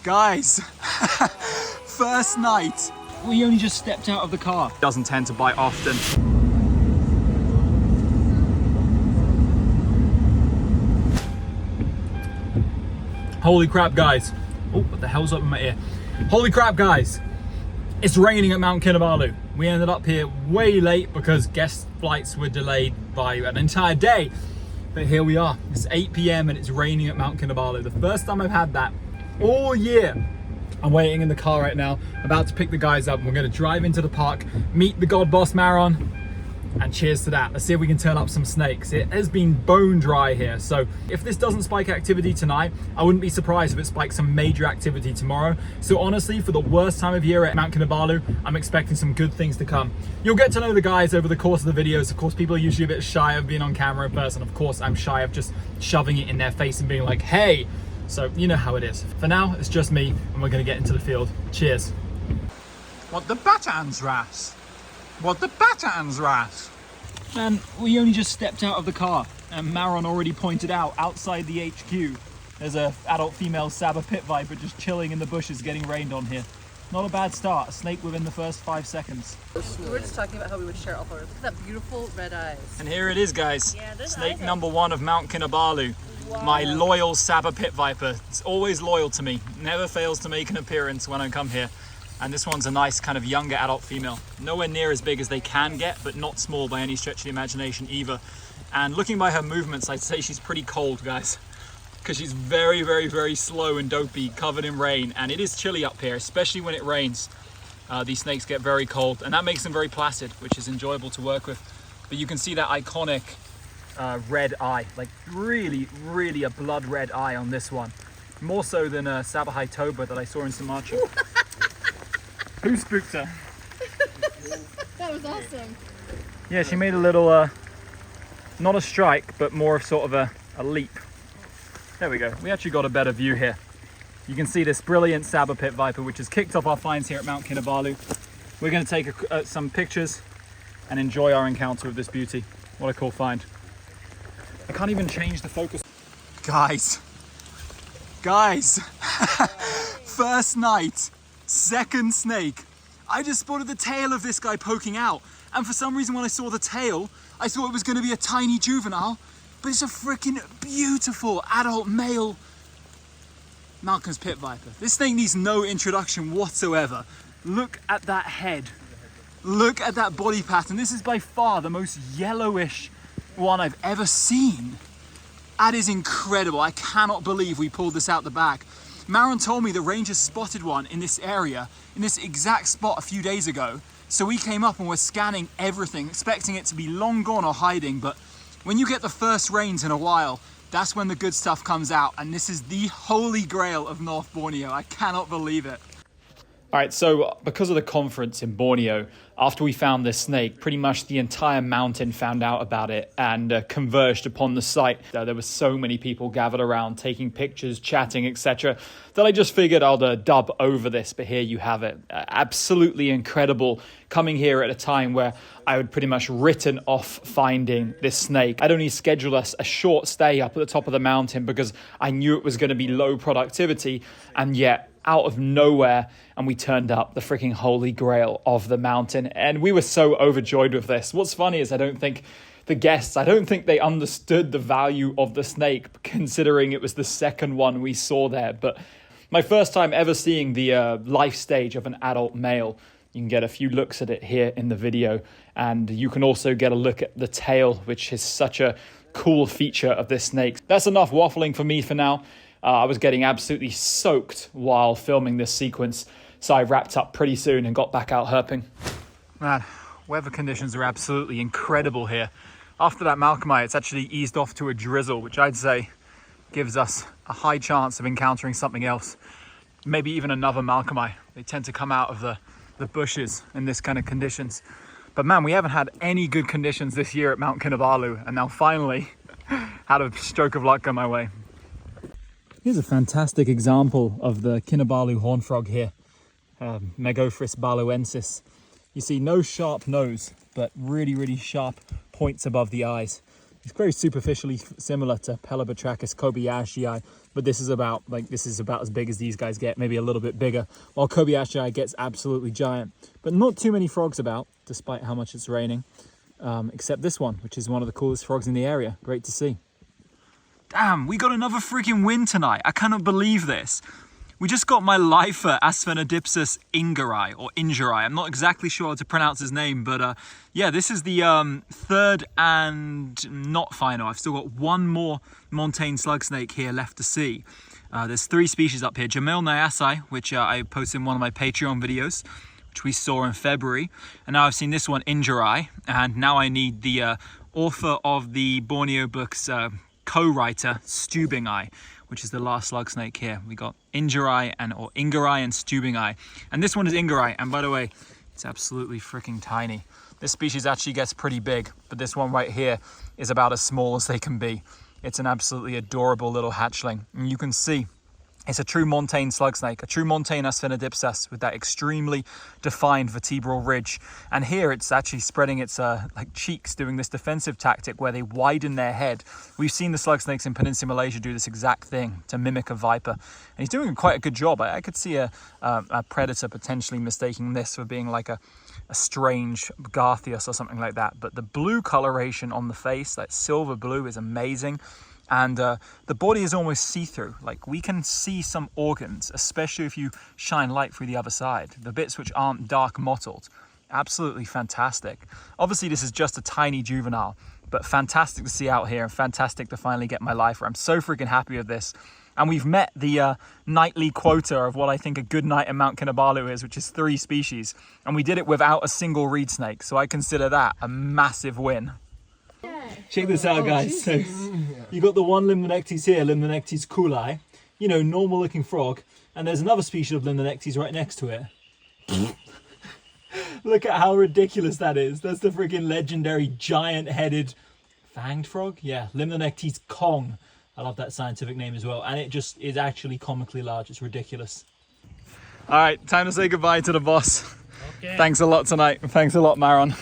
Guys, first night. We only just stepped out of the car. Doesn't tend to bite often. Holy crap, guys. Oh, what the hell's up in my ear? Holy crap, guys. It's raining at Mount Kinabalu. We ended up here way late because guest flights were delayed by an entire day. But here we are. It's 8 p.m. and it's raining at Mount Kinabalu. The first time I've had that all year. I'm waiting in the car right now, about to pick the guys up. We're going to drive into the park, meet the god boss Maron, and cheers to that. Let's see if we can turn up some snakes. It has been bone dry here, so if this doesn't spike activity tonight, I wouldn't be surprised if it spikes some major activity tomorrow. So honestly, for the worst time of year at Mount Kinabalu, I'm expecting some good things to come. You'll get to know the guys over the course of the videos. Of course, people are usually a bit shy of being on camera in person. Of course, I'm shy of just shoving it in their face and being like, hey. So you know how it is. For now, it's just me, and we're going to get into the field. Cheers. What the batans, Ras? What the batans, Ras? Man, we only just stepped out of the car, and Maron already pointed out outside the HQ, there's a adult female Sabah pit viper just chilling in the bushes getting rained on here. Not a bad start. A snake within the first 5 seconds. We were just talking about how we would share alcohol. Look at that beautiful red eyes. And here it is, guys. Yeah, Snake number 1 of Mount Kinabalu. Wow. My loyal Sabah pit viper. It's always loyal to me. Never fails to make an appearance when I come here. And this one's a nice kind of younger adult female. Nowhere near as big as they can get, but not small by any stretch of the imagination either. And looking by her movements, I'd say she's pretty cold, guys. Because she's very, very, very slow and dopey, covered in rain. And it is chilly up here, especially when it rains. These snakes get very cold, and that makes them very placid, which is enjoyable to work with. But you can see that iconic red eye, like really, really a blood red eye on this one. More so than a Sabah Toba that I saw in Sumatra. Who spooked her? That was awesome. Yeah, she made a little, not a strike, but more of sort of a leap. There we go. We actually got a better view here. You can see this brilliant Sabah pit viper, which has kicked off our finds here at Mount Kinabalu. We're going to take some pictures and enjoy our encounter with this beauty. What a cool find. I can't even change the focus. Guys, first night, second snake. I just spotted the tail of this guy poking out, and for some reason when I saw the tail, I thought it was going to be a tiny juvenile, but it's a freaking beautiful adult male Malcolm's pit viper. This thing needs no introduction whatsoever. Look at that head. Look at that body pattern. This is by far the most yellowish one I've ever seen. That is incredible. I cannot believe we pulled this out the back. Maron told me the rangers spotted one in this area, in this exact spot a few days ago. So we came up and we're scanning everything, expecting it to be long gone or hiding. But when you get the first rains in a while, that's when the good stuff comes out. And this is the holy grail of North Borneo. I cannot believe it. All right, so because of the conference in Borneo, after we found this snake, pretty much the entire mountain found out about it and converged upon the site. There were so many people gathered around, taking pictures, chatting, etc., that I just figured I'll dub over this, but here you have it. Absolutely incredible coming here at a time where I had pretty much written off finding this snake. I'd only scheduled us a short stay up at the top of the mountain because I knew it was going to be low productivity, and yet out of nowhere, and we turned up the freaking holy grail of the mountain, and we were so overjoyed with this. What's funny is I don't think they understood the value of the snake, considering it was the second one we saw there. But my first time ever seeing the life stage of an adult male. You can get a few looks at it here in the video, and you can also get a look at the tail, which is such a cool feature of this snake. That's enough waffling for me for now. I was getting absolutely soaked while filming this sequence, so I wrapped up pretty soon and got back out herping. Man, weather conditions are absolutely incredible here. After that Malcolmite, it's actually eased off to a drizzle, which I'd say gives us a high chance of encountering something else. Maybe even another Malcolmite. They tend to come out of the bushes in this kind of conditions. But man, we haven't had any good conditions this year at Mount Kinabalu, and now finally had a stroke of luck come my way. Here's a fantastic example of the Kinabalu horn frog here, Megophris baluensis. You see no sharp nose, but really, really sharp points above the eyes. It's very superficially similar to Pelabotrachus kobayashii, but this is about as big as these guys get, maybe a little bit bigger, while Kobayashii gets absolutely giant. But not too many frogs about, despite how much it's raining, except this one, which is one of the coolest frogs in the area. Great to see. Damn, we got another freaking win tonight. I cannot believe this. We just got my lifer, Asphenodipsus ingeri, or ingeri. I'm not exactly sure how to pronounce his name, but yeah, this is the third and not final. I've still got one more montane slug snake here left to see. There's 3 species up here. Jamil Nyasai, which I posted in one of my Patreon videos, which we saw in February. And now I've seen this one, ingeri, and now I need the author of the Borneo books, co-writer, Stubingi, which is the last slug snake here. We got ingeri and Stubingi. And this one is ingeri, and by the way, it's absolutely freaking tiny. This species actually gets pretty big, but this one right here is about as small as they can be. It's an absolutely adorable little hatchling. And you can see it's a true montane slug snake, a true montane Asphenodipsus with that extremely defined vertebral ridge. And here it's actually spreading its like cheeks, doing this defensive tactic where they widen their head. We've seen the slug snakes in Peninsula Malaysia do this exact thing to mimic a viper. And he's doing quite a good job. I could see a predator potentially mistaking this for being like a strange Garthius or something like that. But the blue coloration on the face, that silver blue, is amazing. And the body is almost see-through. Like, we can see some organs, especially if you shine light through the other side. The bits which aren't dark mottled. Absolutely fantastic. Obviously, this is just a tiny juvenile, but fantastic to see out here and fantastic to finally get my lifer. I'm so freaking happy with this. And we've met the nightly quota of what I think a good night in Mount Kinabalu is, which is 3 species. And we did it without a single reed snake. So I consider that a massive win. Check this out, guys. So you got the one Limnonectes here, Limnonectes coolai, you know, normal looking frog, and there's another species of Limnonectes right next to it. Look at how ridiculous that is. That's the freaking legendary giant-headed fanged frog. Yeah, Limnonectes Kong. I love that scientific name as well, and it just is actually comically large. It's ridiculous. All right, time to say goodbye to the boss. Okay. Thanks a lot tonight. Thanks a lot, Maron.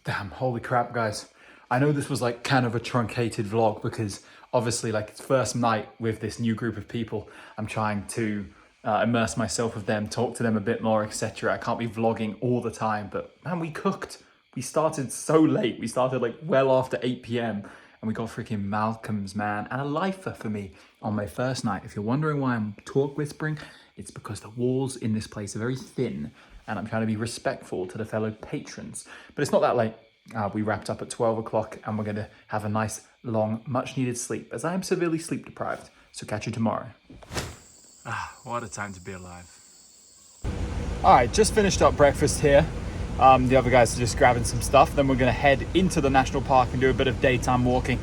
Damn, holy crap, guys. I know this was like kind of a truncated vlog because obviously like it's first night with this new group of people. I'm trying to immerse myself with them, talk to them a bit more, etc. I can't be vlogging all the time, but man, we cooked. We started so late. We started like well after 8 p.m. and we got freaking Malcolm's, man, and a lifer for me on my first night. If you're wondering why I'm talk whispering, it's because the walls in this place are very thin and I'm trying to be respectful to the fellow patrons. But it's not that late. We wrapped up at 12 o'clock and we're going to have a nice, long, much needed sleep as I am severely sleep deprived. So catch you tomorrow. What a time to be alive. All right, just finished up breakfast here. The other guys are just grabbing some stuff. Then we're going to head into the national park and do a bit of daytime walking.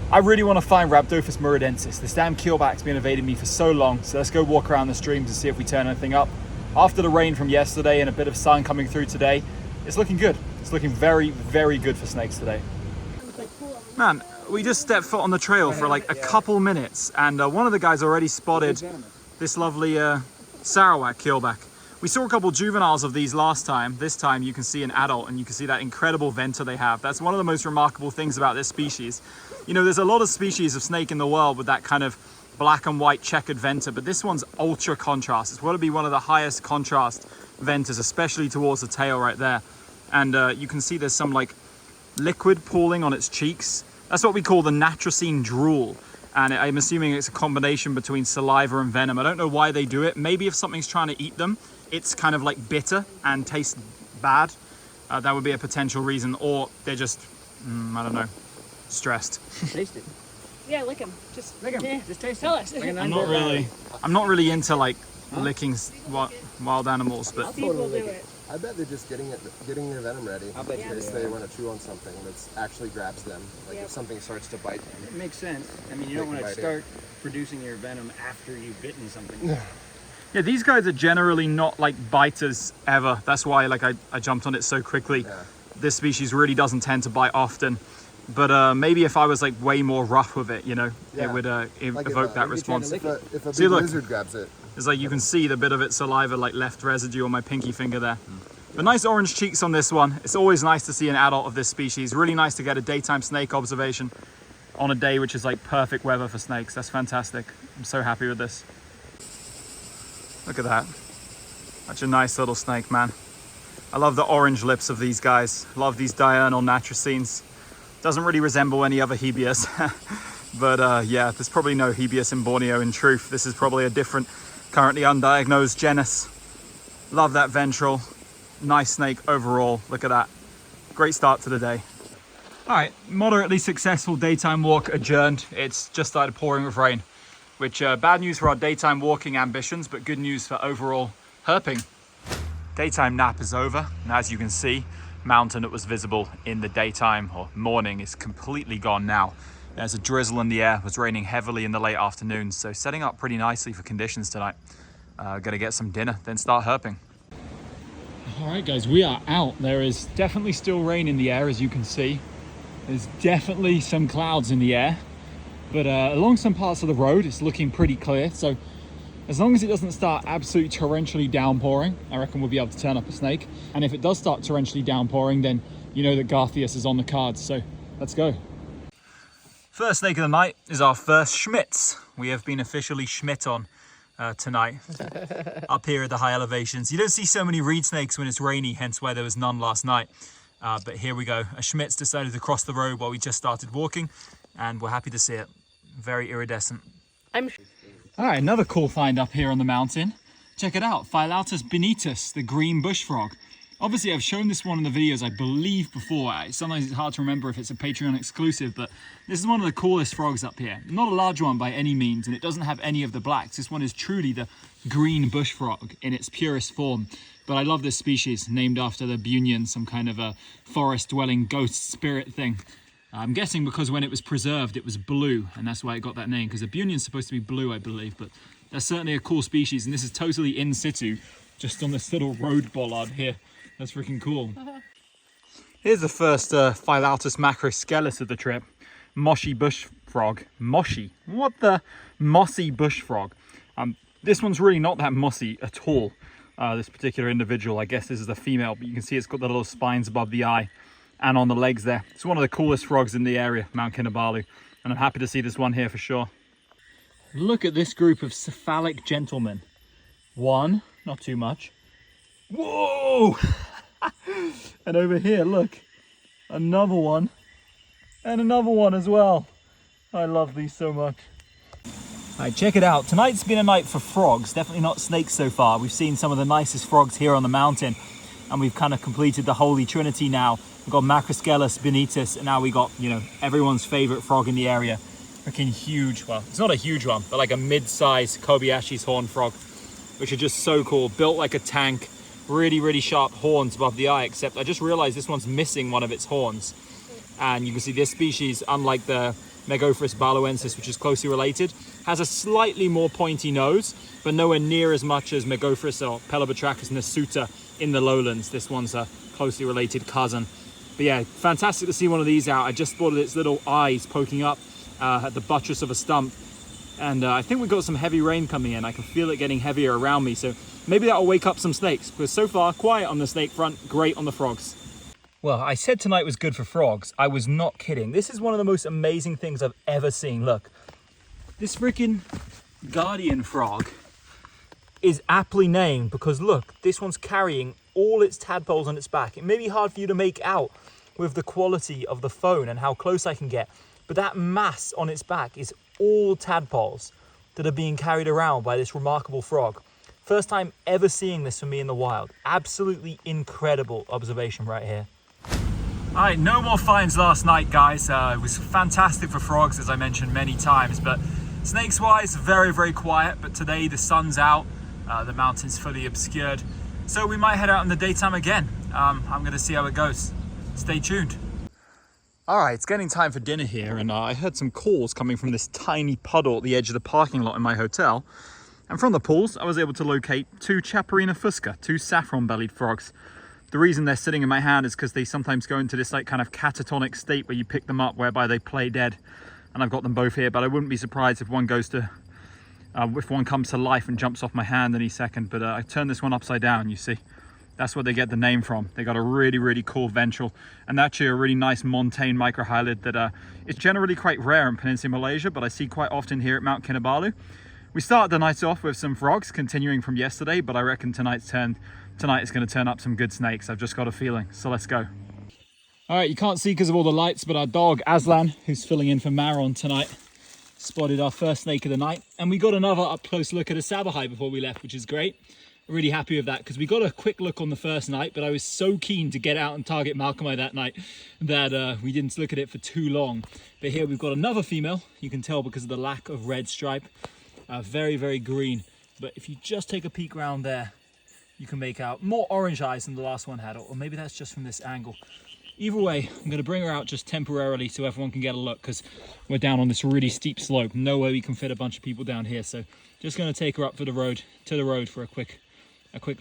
I really want to find Rhabdophis muridensis. This damn keelback's been evading me for so long. So let's go walk around the streams and see if we turn anything up. After the rain from yesterday and a bit of sun coming through today, it's looking good. It's looking very, very good for snakes today. Man, we just stepped foot on the trail for like a couple minutes and one of the guys already spotted this lovely Sarawak keelback. We saw a couple juveniles of these last time. This time you can see an adult and you can see that incredible venter they have. That's one of the most remarkable things about this species. You know, there's a lot of species of snake in the world with that kind of black and white checkered venter, but this one's ultra contrast. It's got to be one of the highest contrast venters, especially towards the tail right there. And you can see there's some like liquid pooling on its cheeks. That's what we call the natrocine drool. And I'm assuming it's a combination between saliva and venom. I don't know why they do it. Maybe if something's trying to eat them, it's kind of like bitter and tastes bad. That would be a potential reason. Or they're just, I don't know, stressed. Taste it. Yeah, lick him. Just Lick him. Just taste it. Tell us. I'm not really into like licking wild animals, but Steve will do it. I bet they're just getting their venom ready I bet in case they want to chew on something that actually grabs them. Like if something starts to bite them. It makes sense. I mean, you don't want to start producing your venom after you've bitten something. yeah, these guys are generally not like biters ever. That's why like I jumped on it so quickly. Yeah. This species really doesn't tend to bite often. But maybe if I was like way more rough with it, you know, Yeah. it would Like evoke that response. If a See, big look. lizard grabs it. It's like you can see the bit of its saliva like left residue on my pinky finger there. The nice orange cheeks on this one. It's always nice to see an adult of this species. Really nice to get a daytime snake observation on a day which is like perfect weather for snakes. That's fantastic. I'm so happy with this. Look at that. Such a nice little snake, man. I love the orange lips of these guys. Love these diurnal natricines. Doesn't really resemble any other Hebius. But yeah, there's probably no Hebius in Borneo in truth. This is probably a different, currently undiagnosed genus. Love that ventral. Nice snake overall. Look at that. Great start to the day. All right, moderately successful daytime walk adjourned. It's just started pouring with rain, which bad news for our daytime walking ambitions, but good news for overall herping. Daytime nap is over, and as you can see, mountain that was visible in the daytime or morning is completely gone now. There's a drizzle in the air. It was raining heavily in the late afternoon, so setting up pretty nicely for conditions tonight. Gonna get some dinner, then start herping. All right, guys, we are out. There is definitely still rain in the air, as you can see. There's definitely some clouds in the air, but along some parts of the road, it's looking pretty clear. So as long as it doesn't start absolutely torrentially downpouring, I reckon we'll be able to turn up a snake. And if it does start torrentially downpouring, then you know that Garthius is on the cards. So let's go. First snake of the night is our first Schmitz. We have been officially Schmidt on tonight up here at the high elevations. You don't see so many reed snakes when it's rainy, hence why there was none last night. But here we go. A Schmitz decided to cross the road while we just started walking, and we're happy to see it. Very iridescent. All right, another cool find up here on the mountain. Check it out, Phylautus benitus, the green bush frog. Obviously, I've shown this one in the videos, I believe, before. Sometimes it's hard to remember if it's a Patreon exclusive, but this is one of the coolest frogs up here. Not a large one by any means, and it doesn't have any of the blacks. This one is truly the green bush frog in its purest form. But I love this species, named after the Bunyan, some kind of a forest-dwelling ghost spirit thing. I'm guessing because when it was preserved, it was blue, and that's why it got that name, because the Bunyan's supposed to be blue, I believe, but that's certainly a cool species, and this is totally in situ, just on this little road bollard here. That's freaking cool. Here's the first Phylautus macroscelis of the trip. Mossy bush frog. Mossy. What the? Mossy bush frog. This one's really not that mossy at all. This particular individual, I guess this is a female, but you can see it's got the little spines above the eye and on the legs there. It's one of the coolest frogs in the area, Mount Kinabalu, and I'm happy to see this one here for sure. Look at this group of cephalic gentlemen. One, not too much. Whoa! And over here, look, another one, and another one as well. I love these so much. All right, check it out. Tonight's been a night for frogs, definitely not snakes so far. We've seen some of the nicest frogs here on the mountain, and we've kind of completed the holy trinity now. We've got Macroscelis benitus, and now we got, you know, everyone's favorite frog in the area. Freaking huge, well, it's not a huge one, but like a mid-sized Kobayashi's horn frog, which are just so cool. Built like a tank, really sharp horns above the eye, except I just realized this one's missing one of its horns. And you can see this species, unlike the Megophorus baluensis, which is closely related, has a slightly more pointy nose, but nowhere near as much as Megophorus or Pelabotrachus nasuta in the lowlands. This one's a closely related cousin. But yeah, fantastic to see one of these out. I just spotted its little eyes poking up at the buttress of a stump. And I think we've got some heavy rain coming in. I can feel it getting heavier around me. So maybe that'll wake up some snakes, because so far, quiet on the snake front, great on the frogs. Well, I said tonight was good for frogs. I was not kidding. This is one of the most amazing things I've ever seen. Look, this freaking guardian frog is aptly named because look, this one's carrying all its tadpoles on its back. It may be hard for you to make out with the quality of the phone and how close I can get, but that mass on its back is all tadpoles that are being carried around by this remarkable frog. First time ever seeing this for me in the wild. Absolutely incredible observation right here. All right, no more finds last night, guys. It was fantastic for frogs, as I mentioned many times, but snakes wise, very quiet. But today the sun's out, the mountain's fully obscured, so we might head out in the daytime again. I'm gonna see how it goes. Stay tuned. All right, it's getting time for dinner here, and I heard some calls coming from this tiny puddle at the edge of the parking lot in my hotel. And from the pools, I was able to locate two Chaparina fusca, two saffron-bellied frogs. The reason they're sitting in my hand is because they sometimes go into this like kind of catatonic state where you pick them up, whereby they play dead. And I've got them both here, but I wouldn't be surprised if one goes to, if one comes to life and jumps off my hand any second. But I turned this one upside down, you see. That's where they get the name from. They got a really, really cool ventral, and actually a really nice montane microhylid that is generally quite rare in Peninsular Malaysia, but I see quite often here at Mount Kinabalu. We started the night off with some frogs, continuing from yesterday, but I reckon tonight is going to turn up some good snakes. I've just got a feeling, so let's go. All right, you can't see because of all the lights, but our dog Aslan, who's filling in for Maron tonight, spotted our first snake of the night, and we got another up close look at a Sabah before we left, which is great. Really happy with that because we got a quick look on the first night, but I was so keen to get out and target Malcolm that night that we didn't look at it for too long. But here we've got another female. You can tell because of the lack of red stripe. Very, very green. But if you just take a peek around there, you can make out more orange eyes than the last one had, or maybe that's just from this angle. Either way, I'm going to bring her out just temporarily so everyone can get a look, because we're down on this really steep slope. No way we can fit a bunch of people down here. So just going to take her up to the road for a quick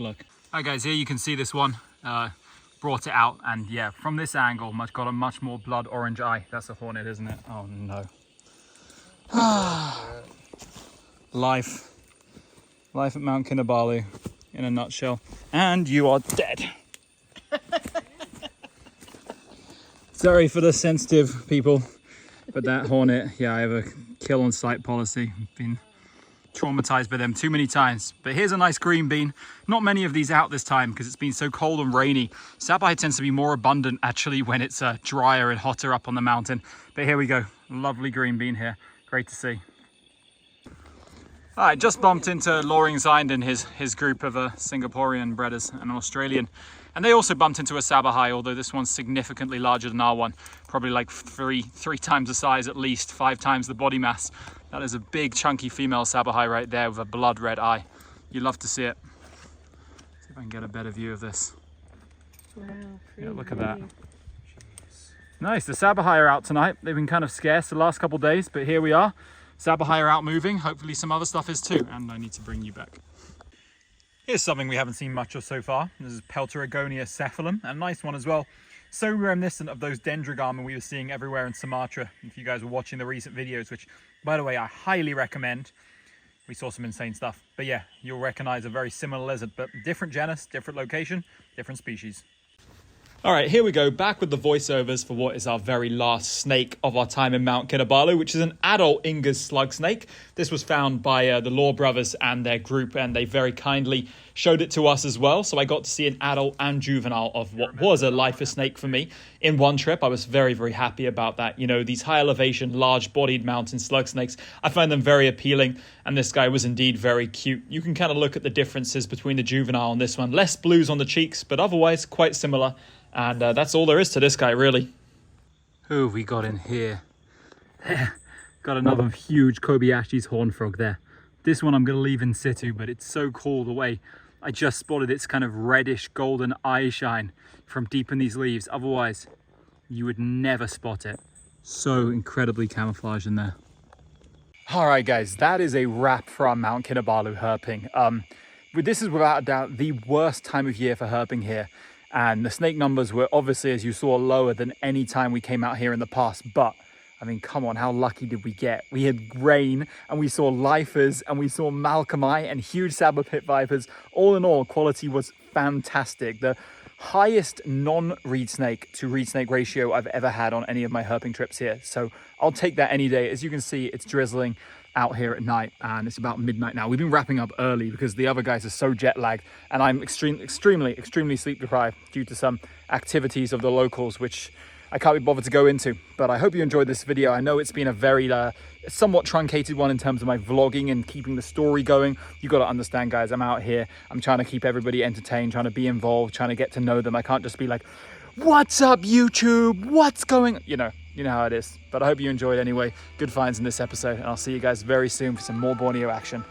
look. All right guys, here you can see this one. Brought it out, and yeah, from this angle, got a much more blood orange eye. That's a hornet, isn't it? Oh no. Life at Mount Kinabalu in a nutshell. And you are dead. Sorry for the sensitive people, but that hornet, yeah, I have a kill on sight policy. I've been traumatized by them too many times. But here's a nice green bean. Not many of these out this time because it's been so cold and rainy. Sabah tends to be more abundant actually when it's drier and hotter up on the mountain. But here we go, lovely green bean here. Great to see. All right, just bumped into Loring Zind and his group of Singaporean breeders and an Australian. And they also bumped into a Sabah, although this one's significantly larger than our one. Probably like three times the size at least, 5 times the body mass. That is a big chunky female Sabah right there with a blood red eye. You love to see it. See if I can get a better view of this. Wow, yeah, look at that. Nice, the Sabah are out tonight. They've been kind of scarce the last couple of days, but here we are. Sabah are out moving. Hopefully some other stuff is too. And I need to bring you back. Here's something we haven't seen much of so far. This is Pelterogonia cephalum, a nice one as well. So reminiscent of those dendrogarma we were seeing everywhere in Sumatra. If you guys were watching the recent videos, which, by the way, I highly recommend. We saw some insane stuff. But yeah, you'll recognize a very similar lizard, but different genus, different location, different species. All right, here we go, back with the voiceovers for what is our very last snake of our time in Mount Kinabalu, which is an adult Inga's slug snake. This was found by the Law brothers and their group, and they very kindly showed it to us as well. So I got to see an adult and juvenile of what was a lifer snake for me in one trip. I was very, very happy about that. You know, these high elevation, large-bodied mountain slug snakes, I find them very appealing, and this guy was indeed very cute. You can kind of look at the differences between the juvenile and this one. Less blues on the cheeks, but otherwise quite similar. And that's all there is to this guy, really. Who have we got in here? Got another huge Kobayashi's horn frog there. This one I'm going to leave in situ, but it's so cool the way I just spotted its kind of reddish golden eye shine from deep in these leaves. Otherwise, you would never spot it. So incredibly camouflaged in there. All right, guys, that is a wrap for our Mount Kinabalu herping. This is without a doubt the worst time of year for herping here. And the snake numbers were obviously, as you saw, lower than any time we came out here in the past. But, I mean, come on, how lucky did we get? We had rain, and we saw lifers, and we saw Malcolmi and huge Sabah pit vipers. All in all, quality was fantastic. The highest non-reed snake to reed snake ratio I've ever had on any of my herping trips here. So I'll take that any day. As you can see, it's drizzling out here at night, and it's about midnight now. We've been wrapping up early because the other guys are so jet lagged, and I'm extremely sleep deprived due to some activities of the locals, which I can't be bothered to go into. But I hope you enjoyed this video. I know it's been a very somewhat truncated one in terms of my vlogging and keeping the story going. You got to understand, guys, I'm out here, I'm trying to keep everybody entertained, trying to be involved, trying to get to know them. I can't just be like, what's up, YouTube, what's going on? You know how it is. But I hope you enjoyed anyway. Good finds in this episode, and I'll see you guys very soon for some more Borneo action.